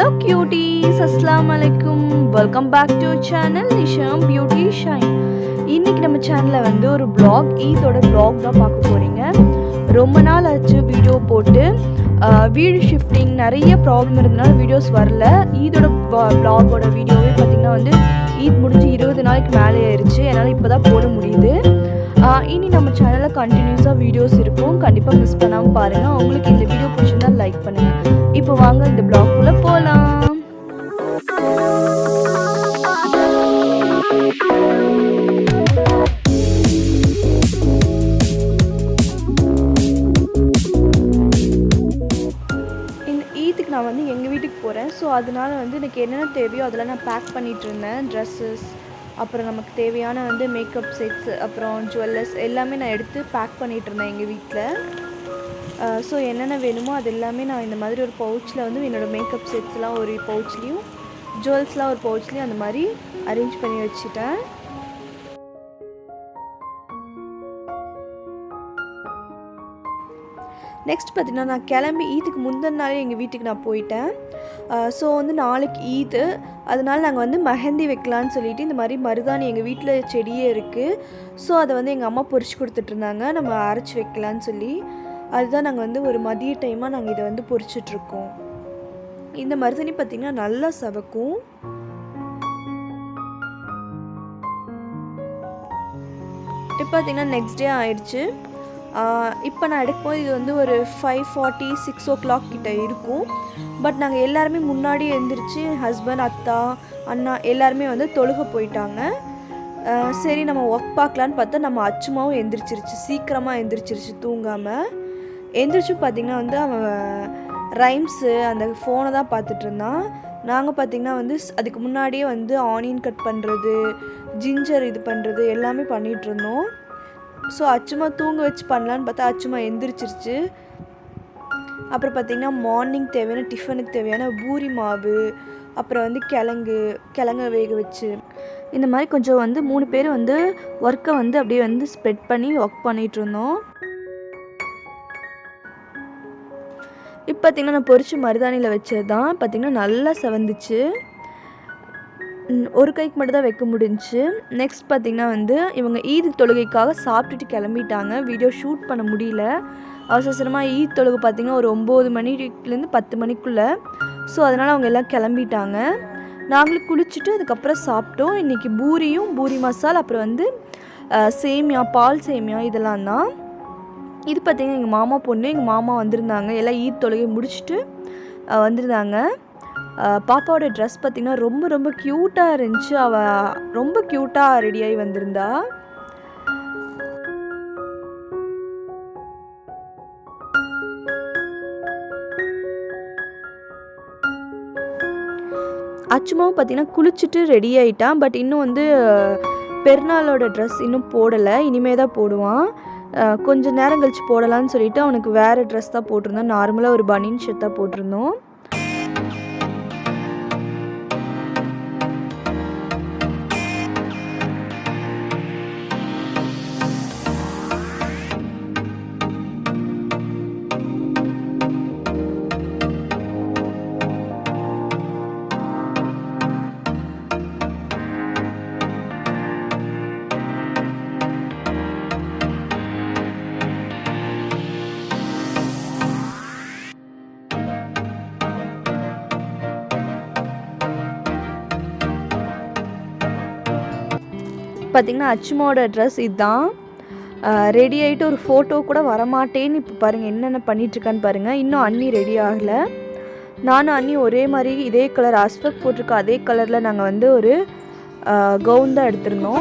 Hello cuties, Assalamu alaikum. Welcome back to our channel Nisham Beauty Shine. இன்னைக்கு நம்ம சேனல்ல வந்து ஒரு vlog, ஈதோட vlog தான் பார்க்க போறீங்க. ரொம்ப நாள் ஆச்சு வீடியோ போட்டு வீடு ஷிஃப்டிங் நிறைய ப்ராப்ளம் இருந்தனால வீடியோஸ் வரல. ஈதோட vlogோட வீடியோவே பார்த்தீங்கன்னா வந்து ஈத் முடிஞ்சு 20 நாளைக்கு மேலே ஆயிடுச்சு. என்னால் இப்போ தான் போட முடியுது. இனி நம்ம சேனலில் கண்டினியூஸாக வீடியோஸ் இருக்கும், கண்டிப்பாக மிஸ் பண்ணாமல் பாருங்கள். உங்களுக்கு இந்த வீடியோ பிடிச்சிருந்தா லைக் பண்ணுங்கள். இப்போ வாங்க இந்த vlogக்குள்ளே போகலாம். இந்த ஈத்துக்கு நான் வந்து எங்கள் வீட்டுக்கு போகிறேன். ஸோ அதனால வந்து எனக்கு என்னென்ன தேவையோ அதெல்லாம் நான் பேக் பண்ணிகிட்டு இருந்தேன். ட்ரெஸ்ஸஸ், அப்புறம் நமக்கு தேவையான வந்து மேக்கப் செட்ஸ், அப்புறம் ஜுவல்லர்ஸ் எல்லாமே நான் எடுத்து பேக் பண்ணிகிட்டு இருந்தேன் எங்கள் வீட்டில். ஸோ என்னென்ன வேணுமோ அது எல்லாமே நான் இந்த மாதிரி ஒரு பவுச்சில் வந்து என்னோடய மேக்கப் செட்ஸ்லாம் ஒரு பவுச்லேயும், ஜுவல்ஸ்லாம் ஒரு பவுச்லேயும் அந்த மாதிரி அரேஞ்ச் பண்ணி வச்சுட்டேன். நெக்ஸ்ட் பார்த்திங்கன்னா நான் கிளம்பி ஈத்துக்கு முந்தின நாளே எங்கள் வீட்டுக்கு நான் போயிட்டேன். ஸோ வந்து நாளைக்கு ஈத்து, அதனால் நாங்கள் வந்து மெஹந்தி வைக்கலான்னு சொல்லிவிட்டு இந்த மாதிரி மருதாணி எங்கள் வீட்டில் செடியே இருக்குது. ஸோ அதை வந்து எங்கள் அம்மா பொரிச்சு கொடுத்துட்ருந்தாங்க, நம்ம அரைச்சி வைக்கலான்னு சொல்லி. அதுதான் நாங்கள் வந்து ஒரு மதிய டைமாக நாங்கள் இதை வந்து பொரிச்சிட்ருக்கோம். இந்த மருதாணி பார்த்திங்கன்னா நல்லா சவக்கும். இப்போ பார்த்திங்கன்னா நெக்ஸ்ட் டே ஆயிடுச்சு. இப்போ நான் எடுக்கும்போது இது வந்து ஒரு 5:40 6 o'clock கிட்ட இருக்கும். பட் நாங்கள் எல்லாருமே முன்னாடி எழுந்திரிச்சு ஹஸ்பண்ட், அத்தா, அண்ணா எல்லாருமே வந்து தொழுக போயிட்டாங்க. சரி நம்ம ஒர்க் பார்க்கலான்னு பார்த்தா நம்ம அச்சுமாவும் எந்திரிச்சிருச்சு, சீக்கிரமாக எந்திரிச்சிருச்சு தூங்காமல். எந்திரிச்சும் பார்த்திங்கன்னா வந்து அவன் ரைம்ஸு அந்த ஃபோனை தான் பார்த்துட்டு இருந்தான். நாங்கள் பார்த்திங்கன்னா வந்து அதுக்கு முன்னாடியே வந்து ஆனியன் கட் பண்ணுறது, ஜிஞ்சர் இது பண்ணுறது எல்லாமே பண்ணிகிட்ருந்தோம். ஸோ அச்சுமா தூங்க வச்சு பண்ணலான்னு பார்த்தா அச்சுமா எந்திரிச்சிருச்சு. அப்புறம் பார்த்திங்கன்னா மார்னிங் தேவையான டிஃபனுக்கு தேவையான பூரி மாவு, அப்புறம் வந்து கிழங்க வேக வச்சு இந்த மாதிரி கொஞ்சம் வந்து 3 பேர் வந்து ஒர்க்கை வந்து அப்படியே வந்து ஸ்ப்ரெட் பண்ணி ஒர்க் பண்ணிகிட்ருந்தோம். இப்போ பார்த்திங்கன்னா நான் பொரிச்சு மருதாணியில் வச்சது தான் பார்த்திங்கன்னா நல்லா செவந்துச்சு. ஒரு கைக்கு மட்டும் தான் வைக்க முடிஞ்சிச்சு. நெக்ஸ்ட் பார்த்திங்கன்னா வந்து இவங்க ஈத் தொழுகைக்காக சாப்பிட்டுட்டு கிளம்பிட்டாங்க. வீடியோ ஷூட் பண்ண முடியல. அவசரமாக ஈத் தொழுகை பார்த்திங்கன்னா ஒரு 9 மணிலேருந்து 10 மணிக்குள்ளே. ஸோ அதனால் அவங்க எல்லாம் கிளம்பிட்டாங்க. நாங்களும் குளிச்சுட்டு அதுக்கப்புறம் சாப்பிட்டோம். இன்றைக்கி பூரி மசால், அப்புறம் வந்து சேமியா, பால் சேமியா இதெல்லாம் தான். இது பார்த்திங்கன்னா எங்கள் மாமா பொண்ணு, எங்கள் மாமா வந்திருந்தாங்க. எல்லாம் ஈத் தொழுகை முடிச்சுட்டு வந்திருந்தாங்க. பாப்பாவோட ட்ரெஸ் பார்த்திங்கன்னா ரொம்ப ரொம்ப க்யூட்டாக இருந்துச்சு. அவள் ரொம்ப க்யூட்டாக ரெடியாகி வந்திருந்தா. அச்சுமாவும் பார்த்திங்கன்னா குளிச்சுட்டு ரெடி ஆகிட்டான். பட் இன்னும் வந்து பெருநாளோட ட்ரெஸ் இன்னும் போடலை, இனிமே தான் போடுவான். கொஞ்சம் நேரம் கழித்து போடலான்னு சொல்லிவிட்டு அவனுக்கு வேறு ட்ரெஸ் தான் போட்டிருந்தோம். நார்மலாக ஒரு பனியன் ஷர்ட் தான் போட்டிருந்தோம். பார்த்திங்கன்னா அச்சுமாவோட ட்ரெஸ் இதுதான். ரெடி ஆகிட்டு ஒரு ஃபோட்டோ கூட வரமாட்டேன்னு இப்போ பாருங்கள் என்னென்ன பண்ணிகிட்ருக்கான்னு பாருங்கள். இன்னும் அண்ணி ரெடி ஆகலை. நானும் அண்ணி ஒரே மாதிரி இதே கலர் அஸ்பெக்ட் போட்டிருக்க அதே கலரில் நாங்கள் வந்து ஒரு கவுன் தான் எடுத்திருந்தோம்.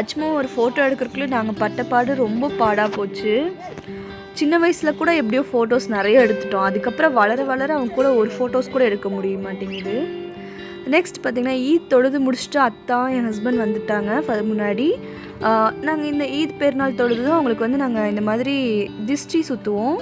அச்சுமா ஒரு ஃபோட்டோ எடுக்கிறதுக்குள்ளே நாங்கள் பட்டப்பாடு ரொம்ப பாடாக போச்சு. சின்ன வயசில் கூட எப்படியோ ஃபோட்டோஸ் நிறைய எடுத்துட்டோம். அதுக்கப்புறம் வளர வளர அவங்க கூட ஒரு ஃபோட்டோஸ் கூட எடுக்க முடிய மாட்டேங்குது. நெக்ஸ்ட் பார்த்திங்கன்னா ஈத் தொழுது முடிச்சுட்டு அத்தா என் ஹஸ்பண்ட் வந்துட்டாங்க. முன்னாடி நாங்கள் இந்த ஈத் பெருநாள் தொழுது அவங்களுக்கு வந்து நாங்கள் இந்த மாதிரி திஷ்டி சுற்றுவோம்.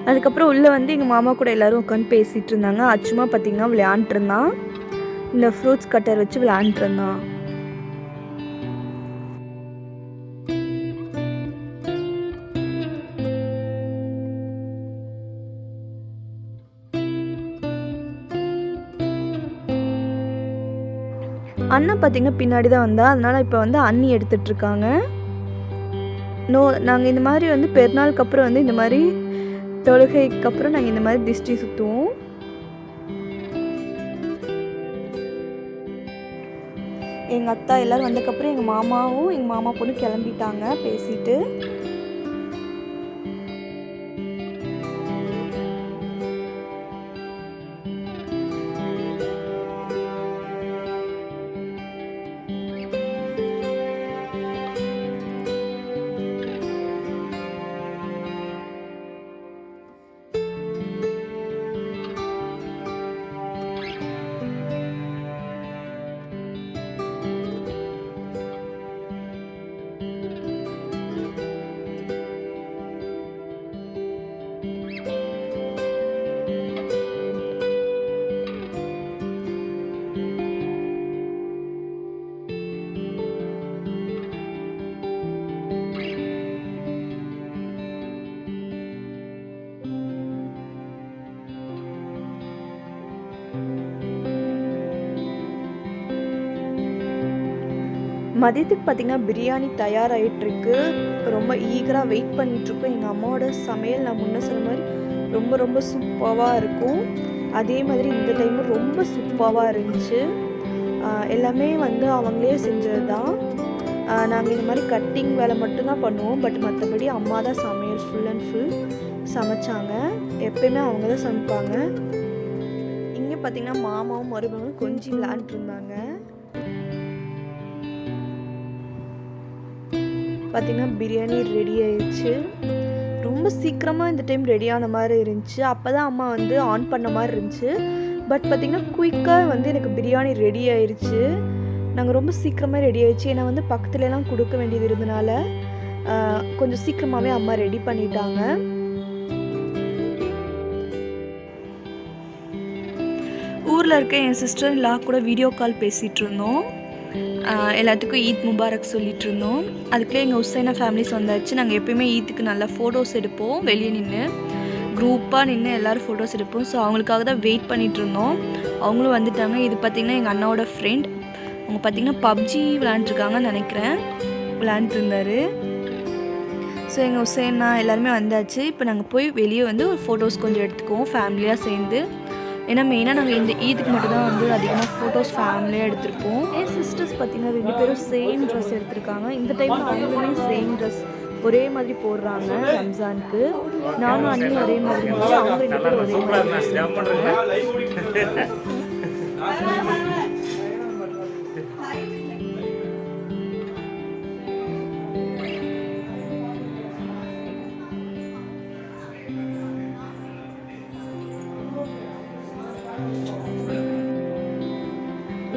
அதுக்கப்புறம் உள்ளே வந்து எங்கள் மாமா கூட எல்லோரும் உட்காந்து பேசிகிட்டு இருந்தாங்க. அச்சுமா பார்த்திங்கன்னா விளையாண்டுருந்தான். இந்த ஃப்ரூட்ஸ் கட்டர் வச்சு விளையாண்டுருந்தான். அண்ணா பார்த்திங்கன்னா பின்னாடி தான் வந்தா. அதனால் இப்போ வந்து அண்ணி எடுத்துகிட்ருக்காங்க. நாங்கள் இந்த மாதிரி வந்து பெருநாளுக்கு அப்புறம் வந்து இந்த மாதிரி தொழுகைக்கு அப்புறம் நாங்கள் இந்த மாதிரி திஷ்டி சுற்றுவோம். எங்கள் அத்தா எல்லோரும் வந்ததுக்கப்புறம் எங்கள் மாமாவும் எங்கள் மாமா பொண்ணு கிளம்பிட்டாங்க பேசிட்டு. மதியத்துக்கு பார்த்திங்கன்னா பிரியாணி தயாராகிட்டுருக்கு. ரொம்ப ஈகராக வெயிட் பண்ணிகிட்ருக்கோம். எங்கள் அம்மாவோட சமையல் நான் முன்ன சொன்ன மாதிரி ரொம்ப ரொம்ப சூப்பராக இருக்கும். அதே மாதிரி இந்த டைமும் ரொம்ப சூப்பராக இருந்துச்சு. எல்லாமே வந்து அவங்களே செஞ்சது தான். நாங்கள் இந்த மாதிரி கட்டிங் வேலை மட்டும்தான் பண்ணுவோம். பட் மற்றபடி அம்மா தான் சமையல் ஃபுல் அண்ட் ஃபுல் சமைச்சாங்க. எப்பயுமே அவங்க தான் சமைப்பாங்க. இங்கே பார்த்திங்கன்னா மாமாவும் மருமகளும் கொஞ்சம் விளையாண்டுருந்தாங்க. பார்த்திங்கன்னா பிரியாணி ரெடி ஆயிடுச்சு. ரொம்ப சீக்கிரமாக இந்த டைம் ரெடியான மாதிரி இருந்துச்சு. அப்போ தான் அம்மா வந்து ஆன் பண்ண மாதிரி இருந்துச்சு. பட் பார்த்திங்கன்னா குயிக்காக வந்து எனக்கு பிரியாணி ரெடி ஆயிடுச்சு. நாங்கள் ரொம்ப சீக்கிரமாக ரெடி ஆயிடுச்சு. ஏன்னா வந்து பக்கத்துலலாம் கொடுக்க வேண்டியது இருந்தனால கொஞ்சம் சீக்கிரமாகவே அம்மா ரெடி பண்ணிட்டாங்க. ஊரில் இருக்க என் சிஸ்டர் இல்லா கூட வீடியோ கால் பேசிகிட்டு இருந்தோம். எல்லாத்துக்கும் ஈத் முபாரக் சொல்லிகிட்டு இருந்தோம். அதுக்குள்ளே எங்கள் உசைனா ஃபேமிலிஸ் வந்தாச்சு. நாங்கள் எப்போயுமே ஈத்துக்கு நல்லா ஃபோட்டோஸ் எடுப்போம். வெளியே நின்று குரூப்பாக நின்று எல்லோரும் ஃபோட்டோஸ் எடுப்போம். ஸோ அவங்களுக்காக தான் வெயிட் பண்ணிகிட்டு இருந்தோம். அவங்களும் வந்துட்டாங்க. இது பார்த்திங்கன்னா எங்கள் அண்ணாவோட ஃப்ரெண்ட். அவங்க பார்த்திங்கன்னா பப்ஜி விளையாண்டுருக்காங்கன்னு நினைக்கிறேன். விளையாண்டுருந்தார். ஸோ எங்கள் உசைனா எல்லாருமே வந்தாச்சு. இப்போ நாங்கள் போய் வெளியே வந்து ஒரு ஃபோட்டோஸ் கொஞ்சம் எடுத்துக்குவோம் ஃபேமிலியாக சேர்ந்து. ஏன்னா மெயினாக நாங்கள் இந்த ஈதுக்கு மட்டும்தான் வந்து அதிகமாக ஃபோட்டோஸ் ஃபேமிலியாக எடுத்திருப்போம். என் சிஸ்டர்ஸ் பார்த்திங்கன்னா 2 பேரும் சேம் ட்ரெஸ் எடுத்திருக்காங்க. இந்த டைமில் அவங்களுமே சேம் ட்ரெஸ் ஒரே மாதிரி போடுறாங்க ரம்ஜானுக்கு. நானும் அண்ணியும் ஒரே மாதிரி இருந்துச்சு. அவங்க 2 பேரும் ஒரே மாதிரி.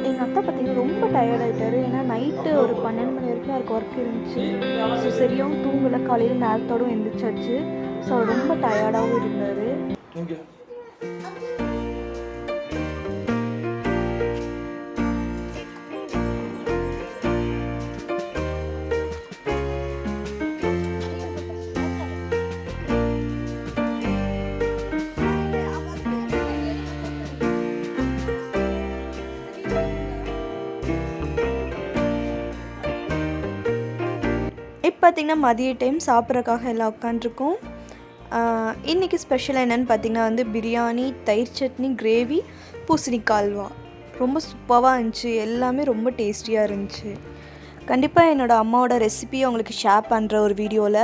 எங்கள் அத்தா பார்த்திங்கன்னா ரொம்ப டயர்ட் ஆகிட்டார். ஏன்னா நைட்டு ஒரு 12 மணி வரைக்கும் அவருக்கு ஒர்க் இருந்துச்சு. ஸோ சரியாகவும் தூங்கலை. காலையில் நேரத்தோடும் எழுந்திரிச்சாச்சு. ஸோ அவர் ரொம்ப டயர்டாகவும் இருந்தார். இப்போ பார்த்திங்கன்னா மதிய டைம் சாப்பிட்றதுக்காக எல்லாம் உட்காந்துருக்கோம். இன்றைக்கி ஸ்பெஷலாக என்னென்னு பார்த்திங்கன்னா வந்து பிரியாணி, தயிர் சட்னி, கிரேவி, பூசணிக்காய் அல்வா. ரொம்ப சூப்பராக இருந்துச்சு. எல்லாமே ரொம்ப டேஸ்டியாக இருந்துச்சு. கண்டிப்பாக என்னோடய அம்மாவோட ரெசிபியை உங்களுக்கு ஷேர் பண்ணுற ஒரு வீடியோவில்.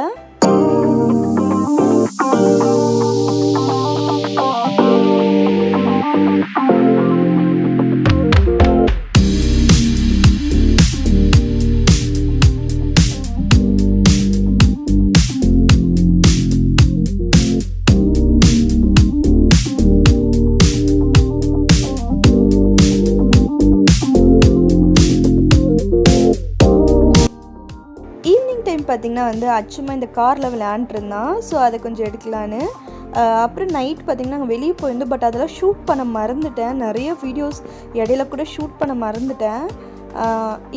டைம் பார்த்திங்கன்னா வந்து அச்சுமா இந்த காரில் விளையாண்டுருந்தான். ஸோ அதை கொஞ்சம் எடுக்கலான்னு அப்புறம் நைட் பார்த்திங்கன்னா நாங்கள் வெளியே போயிருந்தோம். பட் அதெல்லாம் ஷூட் பண்ண மறந்துட்டேன். நிறைய வீடியோஸ் இடையில கூட ஷூட் பண்ண மறந்துட்டேன்.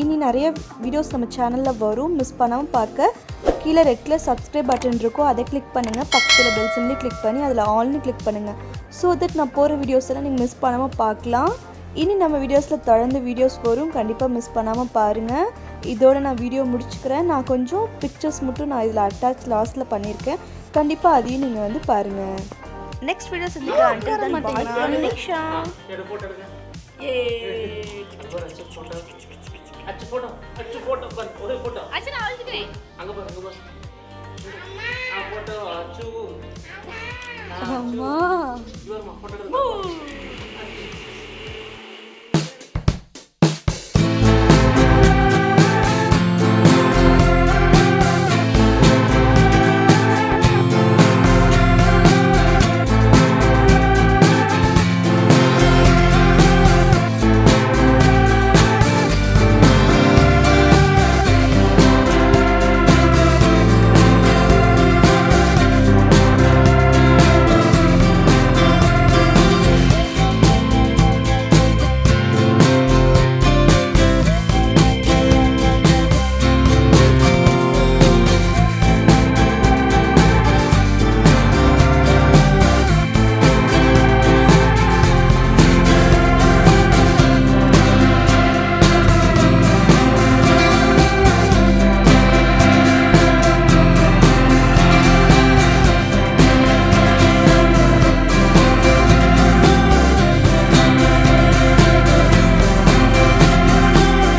இனி நிறைய வீடியோஸ் நம்ம சேனலில் வரும், மிஸ் பண்ணாமல் பார்க்க. கீழே ரெட்டில் சப்ஸ்கிரைப் பட்டன் இருக்கும், அதை கிளிக் பண்ணுங்கள். பக்கத்தில் பெல் சிம்லி கிளிக் பண்ணி அதில் ஆல்னு கிளிக் பண்ணுங்கள். ஸோ தட் நான் போகிற வீடியோஸ் எல்லாம் நீங்கள் மிஸ் பண்ணாமல் பார்க்கலாம். இனி நம்ம வீடியோஸில் தொடர்ந்து வீடியோஸ் வரும், கண்டிப்பாக மிஸ் பண்ணாமல் பாருங்கள். இதோடு நான் வீடியோ முடிச்சுக்கிறேன். நான் கொஞ்சம் பிக்சர்ஸ் மட்டும் நான் இதில் அட்டாச் லாஸ்ட்டில் பண்ணியிருக்கேன், கண்டிப்பாக அதையும் நீங்கள் வந்து பாருங்கள். நெக்ஸ்ட் வீடியோ சந்திக்கலாம். அச்சு போட்டோ